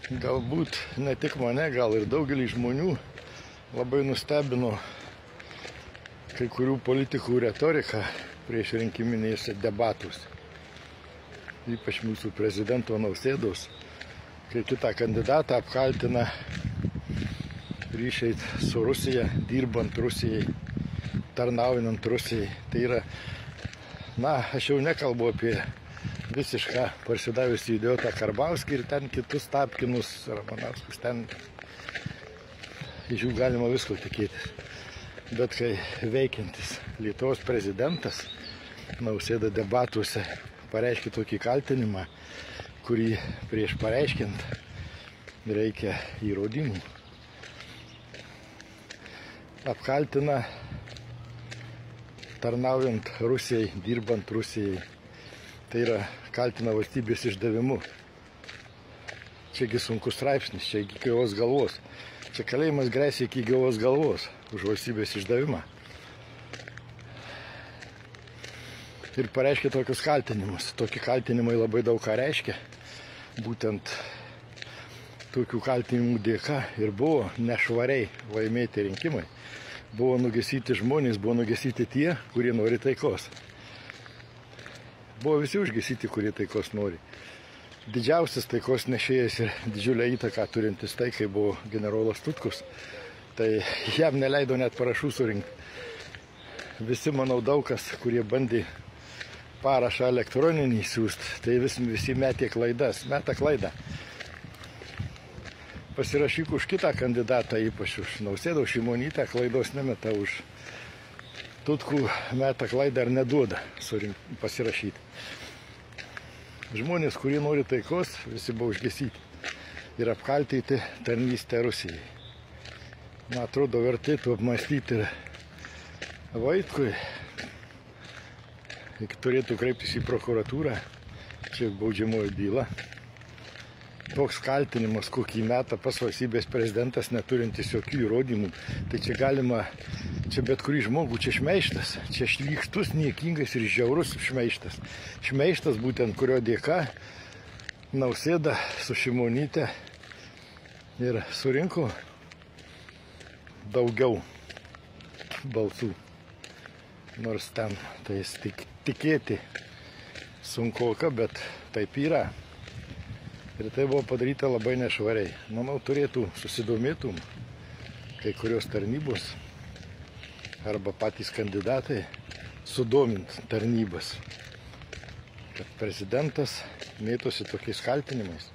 Galbūt ne tik mane, gal ir daugelį žmonių labai nustebino kai kurių politikų retorika prieš rinkiminėse debatuose. Ypač mūsų prezidento Nausėdos, kai kitą kandidatą apkaltina ryšiai su Rusija, dirbant Rusijai, tarnaujant Rusijai. Tai yra, aš jau nekalbu apie visišką parsidavusį idiotą Karbauskį ir ten kitus Tapkinus, Ramanauskus, ten iš jų galima visko tikėtis. Bet kai veikiantis Lietuvos prezidentas Nausėda debatuose pareiškė tokį kaltinimą, kurį prieš pareiškiant reikia įrodymų. Apkaltina tarnaujant Rusijai, dirbant Rusijai. Tai yra kaltina valstybės išdavimu. Čiagi sunkus straipsnis, čia iki gyvos galvos. Čia kalėjimas gresia iki gyvos galvos už valstybės išdavimą. Ir pareiškia tokius kaltinimus. Tokie kaltinimai labai daug ką reiškia. Būtent tokių kaltinimų dėka ir buvo nešvariai laimėti rinkimai. Buvo nugesyti žmonės, buvo nugesyti tie, kurie nori taikos. Buvo visi užgesyti, kurie taikos nori. Didžiausias taikos nešėjas ir didžiulę įtaką turintis taikai buvo generolas Tutkus. Tai jam neleido net parašų surinkti. Visi, manau, daug kas, kurie bandė parašą elektroninį siūsti, tai visi metė klaidas, meta klaidą. Pasirašyk už kitą kandidatą, ypač už Nausėdą, Šimonytę, klaidos nemeta, už Tutkų meta klaidą ir neduoda pasirašyti. Žmonės, kurie nori taikos, visi buvo užgesyti ir apkaltinti tarnystę Rusijai. Man atrodo, vertėtų apmąstyti ir Vaitkui, turėtų kreiptis į prokuratūrą, čia baudžiamoji byla. Toks kaltinimas, kokį meta pas valstybės prezidentas, neturintis jokių įrodymų, tai čia galima, čia bet kurį žmogų, čia šmeižtas, čia šlykštus, niekingas ir žiaurus šmeižtas. Šmeižtas būtent, kurio dėka Nausėda su Šimonyte ir surinko daugiau balsų. Nors ten tai tikėti sunkoka, bet taip yra. Ir tai buvo padaryta labai nešvariai. Manau, turėtų susidomėtų kai kurios tarnybos arba patys kandidatai sudomint tarnybas, kad prezidentas mėtosi tokiais kaltinimais.